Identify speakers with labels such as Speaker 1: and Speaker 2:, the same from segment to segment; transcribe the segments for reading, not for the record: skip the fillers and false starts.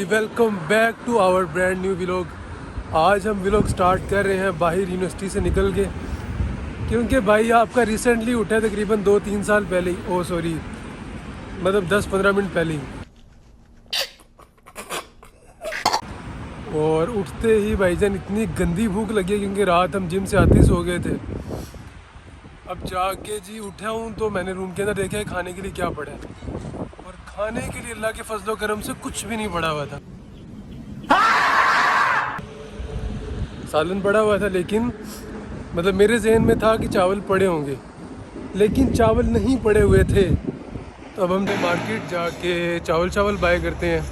Speaker 1: Ji welcome back to our brand new vlog. आज हम vlog start कर रहे हैं बाहर यूनिवर्सिटी से निकल के, क्योंकि भाई आपका रिसेंटली उठा है तकरीबन 2-3 साल पहले ही, ओ सॉरी मतलब 10-15 मिनट पहले ही। और उठते ही भाईजान इतनी गंदी भूख लगी है क्योंकि रात हम जिम से आते ही सो गए थे। अब जाके जी उठा हूँ तो मैंने रूम के अंदर देखा है खाने के लिए क्या पड़ा है, और खाने के लिए अल्लाह के फजलो करम से कुछ भी नहीं पड़ा हुआ था। सालन पड़ा हुआ था, लेकिन मतलब मेरे जहन में था कि चावल पड़े होंगे, लेकिन चावल नहीं पड़े हुए थे। तो अब हम तो मार्केट जाके चावल बाय करते हैं,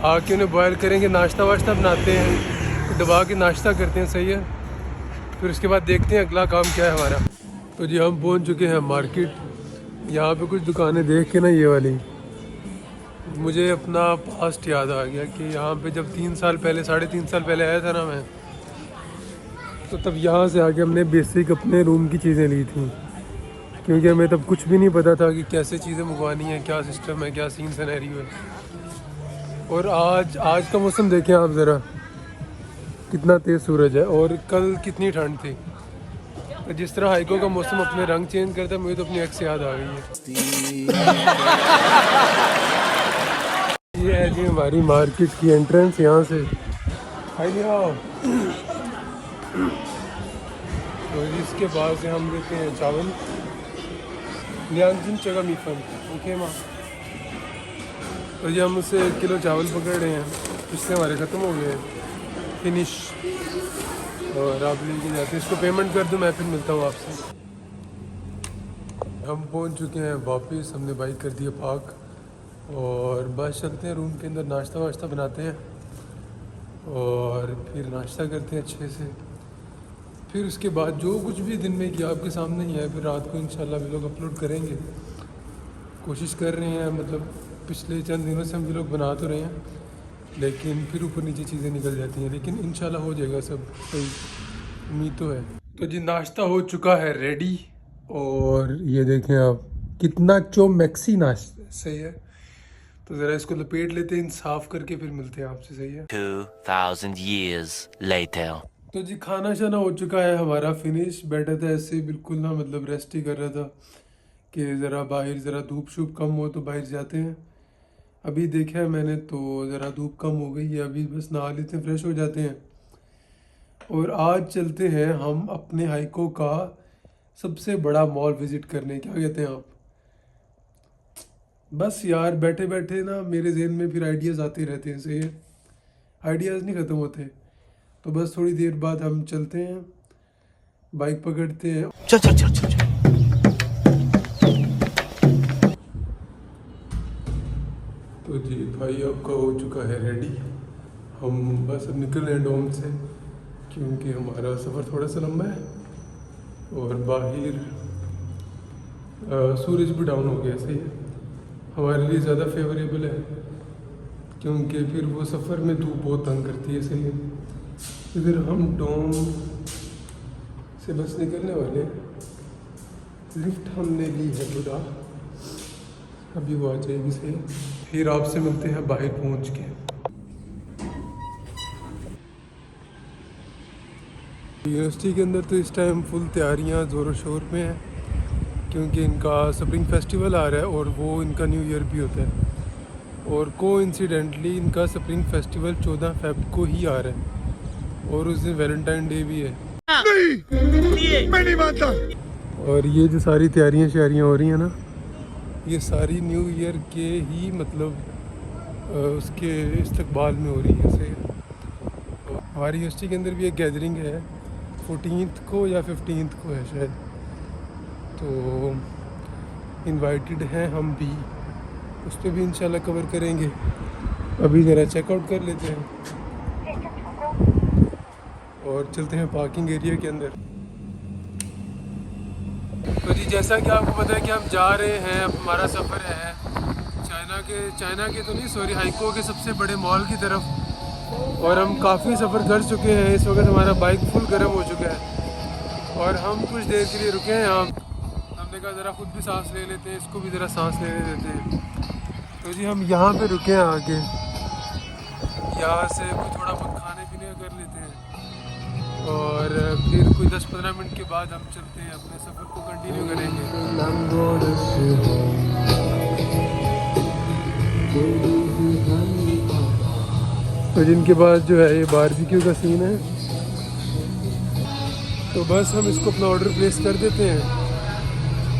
Speaker 1: आके उन्हें बॉयल करेंगे, नाश्ता वाश्ता बनाते हैं, दबा के नाश्ता करते हैं, सही है। फिर उसके बाद देखते हैं अगला काम क्या है हमारा। तो जी हम पहुंच चुके हैं मार्केट। यहाँ पे कुछ दुकानें देख के ना, ये वाली, मुझे अपना पास्ट याद आ गया कि यहाँ पे जब 3 साल पहले 3.5 साल पहले आया था ना मैं, तो तब यहाँ से आके हमने बेसिक अपने रूम की चीज़ें ली थी, क्योंकि हमें तब कुछ भी नहीं पता था कि कैसे चीज़ें मंगवानी है, क्या सिस्टम है, क्या सीन सिनेरियो है। और आज का मौसम देखें आप ज़रा, कितना तेज़ सूरज है, और कल कितनी ठंड थी। तो जिस तरह हाइको का मौसम अपने रंग चेंज करता है, मुझे तो अपनी एक्स याद आ गई है। ये है जी हमारी मार्केट की एंट्रेंस। यहाँ से तो इसके बाद से हम लेते हैं चावल, न्यांजिन चगा मीफन, ओके माँ। तो ये हम उससे 1 किलो चावल पकड़ रहे हैं, इससे हमारे ख़त्म हो गए हैं, फिनिश। और आप लेके जाते हैं, इसको पेमेंट कर दूँ, मैं फिर मिलता हूँ आपसे। हम पहुँच चुके हैं वापस, हमने बाइक कर दिया पार्क, और बस चलते हैं रूम के अंदर, नाश्ता वाश्ता बनाते हैं और फिर नाश्ता करते हैं अच्छे से। फिर उसके बाद जो कुछ भी दिन में किया आपके सामने ही है, फिर रात को इंशाल्लाह व्लॉग अपलोड करेंगे। कोशिश कर रहे हैं, मतलब पिछले चंद दिनों से हम व्लॉग बना तो रहे हैं, लेकिन फिर ऊपर नीचे चीज़ें निकल जाती हैं, लेकिन इंशाल्लाह हो जाएगा सब सही, उम्मीद तो है। तो जी नाश्ता हो चुका है रेडी, और ये देखें आप कितना मैक्सी नाश्ता, सही है। तो ज़रा इसको लपेट लेते हैं, साफ करके फिर मिलते हैं आपसे, सही है।
Speaker 2: 2000 years later.
Speaker 1: तो जी खाना शाना हो चुका है हमारा फिनिश। बैठा था ऐसे ही बिल्कुल ना, मतलब रेस्ट ही कर रहा था कि ज़रा बाहर ज़रा धूप शूप कम हो तो बाहर जाते हैं। अभी देखा है मैंने तो ज़रा धूप कम हो गई है, अभी बस नहा लेते हैं, फ्रेश हो जाते हैं। और आज चलते हैं हम अपने हाइको का सबसे बड़ा मॉल विज़िट करने, क्या कहते हैं आप। बस यार बैठे बैठे ना मेरे जहन में फिर आइडियाज़ आते रहते हैं, सही है, आइडियाज़ नहीं ख़त्म होते। तो बस थोड़ी देर बाद हम चलते हैं, बाइक पकड़ते हैं।
Speaker 2: चल।
Speaker 1: तो जी भाई आपका हो चुका है रेडी, हम बस अब निकल रहे हैं डोम से, क्योंकि हमारा सफ़र थोड़ा सा लंबा है और बाहर सूरज भी डाउन हो गया, सही है, हमारे लिए ज़्यादा फेवरेबल है, क्योंकि फिर वो सफ़र में धूप बहुत तंग करती है, सही है। फिर हम डोम से बस निकलने वाले, लिफ्ट हमने ली है बुरा, अभी वो आ जाएगी, सही। फिर आपसे मिलते हैं बाहर पहुंच के। यूनिवर्सिटी के अंदर तो इस टाइम फुल तैयारियां ज़ोरों शोर में हैं, क्योंकि इनका स्प्रिंग फेस्टिवल आ रहा है और वो इनका न्यू ईयर भी होता है, और कोइंसिडेंटली इनका स्प्रिंग फेस्टिवल 14 फ़रवरी को ही आ रहा है, और उस दिन वैलेंटाइन डे भी है। नहीं, मैं नहीं मानता। और ये जो सारी तैयारियां शायरियाँ हो रही हैं ना, ये सारी न्यू ईयर के ही मतलब उसके इस्तकबाल में हो रही है, सही। हमारी यूनिवर्सिटी के अंदर भी एक गैदरिंग है 14th को या 15th को है शायद, तो इनवाइटेड हैं हम भी, उस पर भी इंशाल्लाह कवर करेंगे। अभी ज़रा चेकआउट कर लेते हैं और चलते हैं पार्किंग एरिया के अंदर। तो जी जैसा कि आपको पता है कि हम जा रहे हैं, अब हमारा सफ़र है चाइना के तो नहीं, सॉरी, हाइको के सबसे बड़े मॉल की तरफ, और हम काफ़ी सफ़र कर चुके हैं। इस वक्त हमारा बाइक फुल गर्म हो चुका है, और हम कुछ देर के लिए रुके हैं यहाँ। हमने कहा ज़रा खुद भी सांस ले लेते हैं, इसको भी ज़रा सांस लेने देते हैं। तो जी हम यहाँ पे रुके हैं आगे, यहाँ से कोई थोड़ा बहुत खाने पीने का कर लेते हैं और फिर कोई 10-15 मिनट के बाद हम चलते हैं, अपने सफ़र को कंटिन्यू करेंगे। तो जिनके पास जो है ये बारबेक्यू का सीन है, तो बस हम इसको अपना ऑर्डर प्लेस कर देते हैं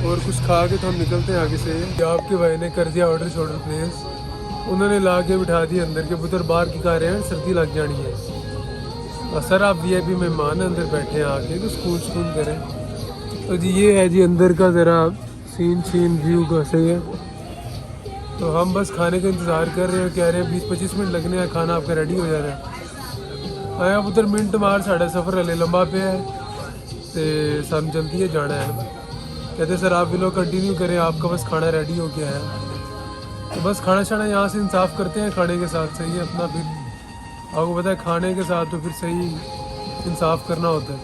Speaker 1: और कुछ खा के तो हम निकलते हैं आगे से। आपके भाई ने कर दिया ऑर्डर प्लेस, उन्होंने ला के बिठा दिया अंदर के पुत्र, बाहर की कार है, सर्दी लग जानी है। और सर आप VIP मेहमान हैं, अंदर बैठे हैं आके तो सुकून करें। तो जी ये है जी अंदर का ज़रा सीन व्यू का सही है। तो हम बस खाने का इंतज़ार कर रहे हैं, कह रहे हैं 20-25 मिनट लगने हैं, खाना आपका रेडी हो जा रहा है। आया पुत्र मिनट मार साढ़ा सफ़र हले लंबा पे है तो सानू जल्दी है जाना है। कहते सर आप भी लोग कंटिन्यू करें, आपका बस खाना रेडी हो गया है। तो बस खाना शाना यहाँ से इंसाफ करते हैं खाने के साथ, सही है अपना। फिर आपको पता है खाने के साथ तो फिर सही इंसाफ करना होता है।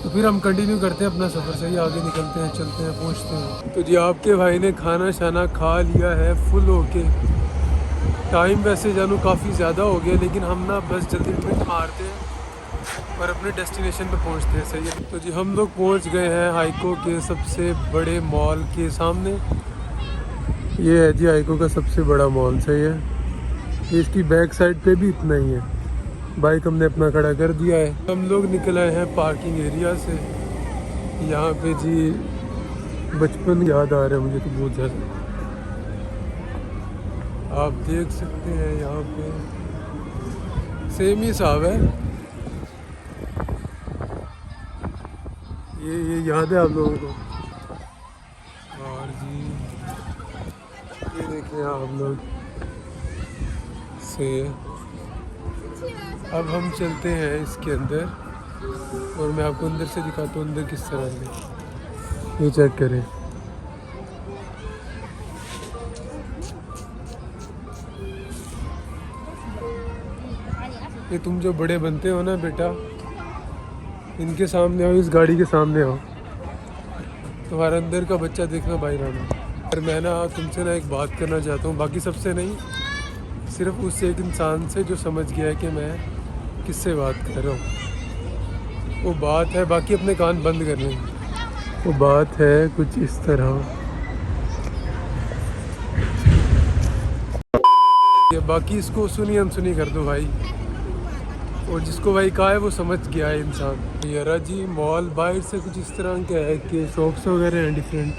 Speaker 1: तो फिर हम कंटिन्यू करते हैं अपना सफ़र, सही आगे निकलते हैं, चलते हैं, पहुँचते हैं। तो जी आपके भाई ने खाना शाना खा लिया है फुल होके। टाइम वैसे जानू काफ़ी ज़्यादा हो गया, लेकिन हम ना बस जल्दी मिनट मारते हैं और अपने डेस्टिनेशन पे पहुंचते हैं, सही है। तो जी हम लोग पहुंच गए हैं हाइको के सबसे बड़े मॉल के सामने। ये है जी हाइको का सबसे बड़ा मॉल, सही है। इसकी बैक साइड पे भी इतना ही है। बाइक हमने अपना खड़ा कर दिया है। हम लोग निकल आए हैं पार्किंग एरिया से। यहाँ पे जी बचपन याद आ रहा है मुझे तो बहुत ज़्यादा। आप देख सकते हैं यहाँ पे सेम ही हिसाब है। ये याद है आप लोगों को। और जी ये देखिए आप लोग से। अब हम चलते हैं इसके अंदर और मैं आपको अंदर से दिखाता हूँ अंदर किस तरह से। ये चेक करें, ये तुम जो बड़े बनते हो ना बेटा, इनके सामने आओ, इस गाड़ी के सामने आओ, तुम्हारे अंदर का बच्चा देखना बाहर आना। और मैं ना तुमसे ना एक बात करना चाहता हूँ, बाकी सबसे नहीं, सिर्फ उस एक इंसान से जो समझ गया है कि मैं किससे बात कर रहा हूँ। वो बात है, बाकी अपने कान बंद कर लें। वो बात है कुछ इस तरह, ये बाकी इसको सुनी अनसुनी कर दो भाई। और जिसको भाई कहा है वो समझ गया है इंसान। यारा जी मॉल बाहर से कुछ इस तरह का है कि शॉप्स वगैरह हैं डिफरेंट।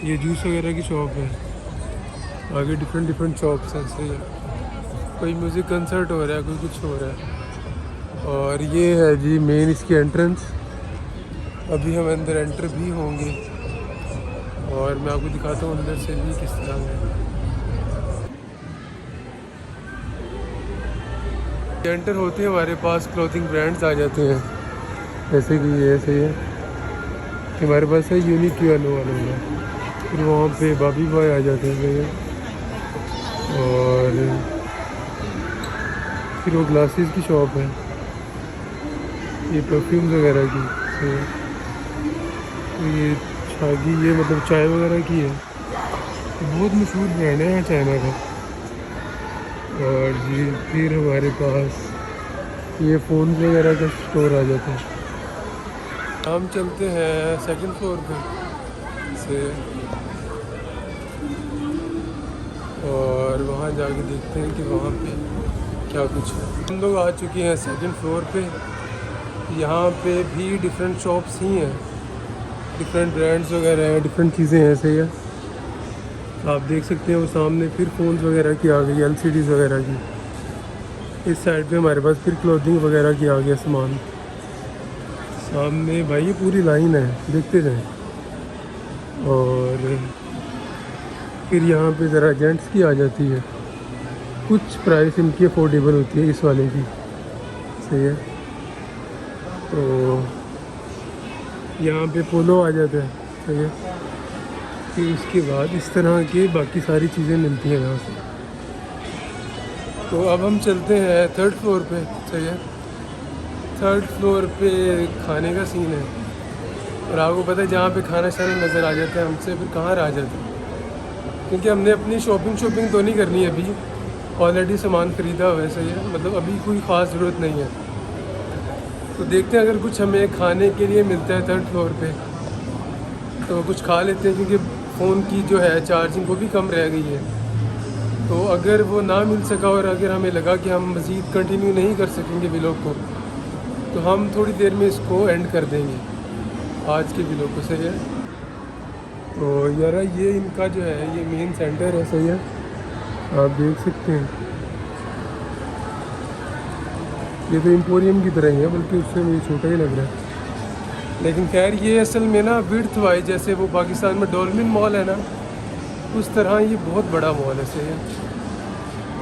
Speaker 1: ये जूस वगैरह की शॉप है, आगे डिफरेंट शॉप्स हैं, सही है। कोई म्यूज़िक कंसर्ट हो रहा है, कोई कुछ हो रहा है। और ये है जी मेन इसकी एंट्रेंस। अभी हम अंदर एंटर भी होंगे और मैं आपको दिखाता हूँ अंदर से भी किस तरह है। एंटर होते हैं हमारे पास क्लोथिंग ब्रांड्स आ जाते हैं, जैसे कि ये सही है कि हमारे पास है यूनिक वालों वाला। फिर वहाँ पे बाबी बॉय आ जाते हैं, सही है। और फिर वो ग्लासेस की शॉप है, ये परफ्यूम्स वगैरह की, सही है। तो ये छागी, ये मतलब चाय वगैरह की है, बहुत मशहूर ब्रांड है चाइना का। और जी फिर हमारे पास ये फ़ोन वगैरह का स्टोर आ जाता है। हम चलते हैं सेकंड फ्लोर पे से और वहाँ जाके देखते हैं कि वहाँ पे क्या कुछ है। हम लोग आ चुके हैं सेकंड फ्लोर पे। यहाँ पे भी डिफरेंट शॉप्स ही हैं, डिफरेंट ब्रांड्स वगैरह हैं, डिफरेंट चीज़ें हैं, सही है। आप देख सकते हैं वो सामने फिर फ़ोन्स वगैरह की आ गई, LCDs वगैरह की। इस साइड पे हमारे पास फिर क्लोथिंग वगैरह की आ गया सामान। सामने भाई ये पूरी लाइन है, देखते जाएं। और फिर यहाँ पे ज़रा जेंट्स की आ जाती है, कुछ प्राइस इनकी अफोर्डेबल होती है इस वाले की, सही है। तो यहाँ पे पोलो आ जाता है, सही है। फिर उसके बाद इस तरह की बाकी सारी चीज़ें मिलती हैं यहाँ से। तो अब हम चलते हैं थर्ड फ्लोर पे, सही है। थर्ड फ्लोर पे खाने का सीन है और आपको पता है जहाँ पे खाना शाना नज़र आ जाता है हमसे फिर कहाँ रह जाता है, क्योंकि हमने अपनी शॉपिंग तो नहीं करनी है अभी। ऑलरेडी सामान ख़रीदा हुआ है, सही है, मतलब अभी कोई ख़ास ज़रूरत नहीं है। तो देखते हैं अगर कुछ हमें खाने के लिए मिलता है 3rd फ्लोर पे तो कुछ खा लेते हैं, क्योंकि फ़ोन की जो है चार्जिंग वो भी कम रह गई है। तो अगर वो ना मिल सका और अगर हमें लगा कि हम मज़ीद कंटिन्यू नहीं कर सकेंगे व्लॉग को, तो हम थोड़ी देर में इसको एंड कर देंगे आज के व्लॉग को, सही है। तो यार ये इनका जो है ये मेन सेंटर है, सही है, आप देख सकते हैं। ये तो एम्पोरियम की तरह ही है, बल्कि उससे मुझे छोटा ही लग रहा है। लेकिन खैर ये असल में ना विड्थ वाइज जैसे वो पाकिस्तान में डोलमिन मॉल है ना, उस तरह ये बहुत बड़ा मॉल है, सही है।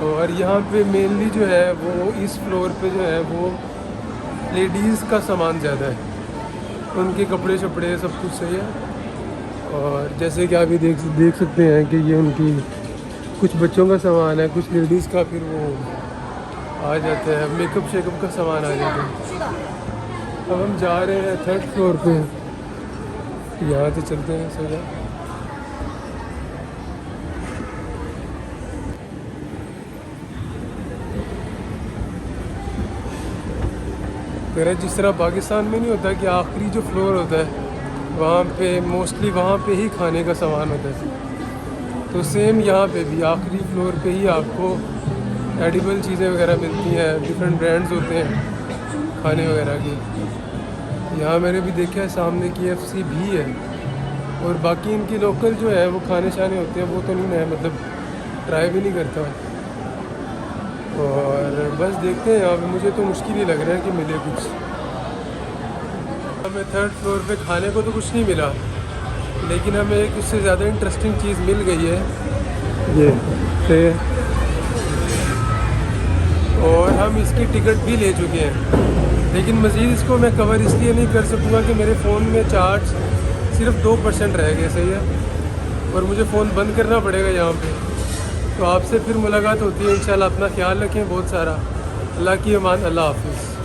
Speaker 1: और यहाँ पे मेनली जो है वो इस फ्लोर पे जो है वो लेडीज़ का सामान ज़्यादा है, उनके कपड़े शपड़े सब कुछ, सही है। और जैसे कि आप ये देख सकते हैं कि ये उनकी कुछ बच्चों का सामान है, कुछ लेडीज़ का फिर वो आ जाता है, मेकअप शेकअप का सामान आ जाता है। अब हम जा रहे हैं 3rd फ्लोर पे, यहाँ से चलते हैं, सही है। मेरा जिस तरह पाकिस्तान में नहीं होता कि आखिरी जो फ्लोर होता है वहाँ पे मोस्टली वहाँ पे ही खाने का सामान होता है, तो सेम यहाँ पे भी आखिरी फ्लोर पे ही आपको एडिबल चीज़ें वगैरह मिलती हैं, डिफरेंट ब्रांड्स होते हैं खाने वगैरह के। यहाँ मैंने भी देखा है सामने KFC भी है, और बाकी इनकी लोकल जो है वो खाने शाने होते हैं, वो तो नहीं मैं मतलब ट्राई भी नहीं करता। और बस देखते हैं, यहाँ पे मुझे तो मुश्किल ही लग रहा है कि मिले कुछ। हमें 3rd फ्लोर पे खाने को तो कुछ नहीं मिला, लेकिन हमें एक उससे ज़्यादा इंटरेस्टिंग चीज़ मिल गई है, ये है। और हम इसकी टिकट भी ले चुके हैं, लेकिन मज़ीद इसको मैं कवर इसलिए नहीं कर सकूँगा कि मेरे फ़ोन में चार्ज सिर्फ 2% रह गए, सही है, और मुझे फ़ोन बंद करना पड़ेगा यहाँ पे। तो आपसे फिर मुलाकात होती है इंशाल्लाह। अपना ख्याल रखें बहुत सारा। अल्लाह की अमान, अल्लाह हाफ़िज़।